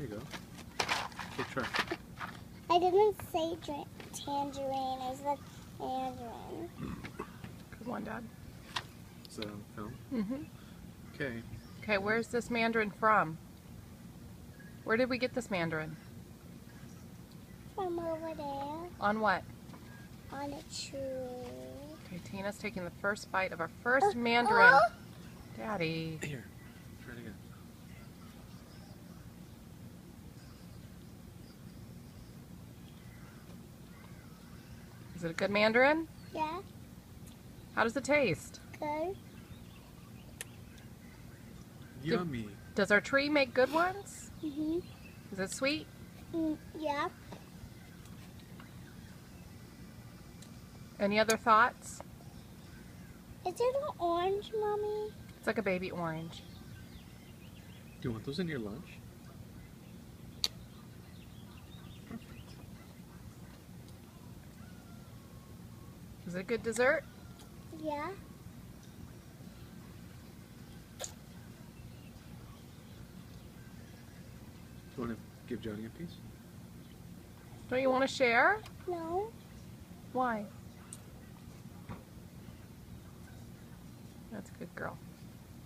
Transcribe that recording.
Here you go. Okay, try. I didn't say tangerine. I said mandarin. Good one, Dad. Is that on film? Mm-hmm. Okay. Okay, where's this mandarin from? Where did we get this mandarin? From over there On what? on a tree. Okay, Tina's taking the first bite of our first mandarin. Daddy. Here. Try it again. Is it a good mandarin? Yeah, How does it taste? good. Yummy. Does our tree make good ones? Mhm. Is it sweet? Yeah. Any other thoughts? Is it an orange, Mommy? It's like a baby orange. Do you want those in your lunch? Perfect. Is it a good dessert? Yeah. Do you want to give Johnny a piece? Don't you want to share? No. Why? That's a good girl.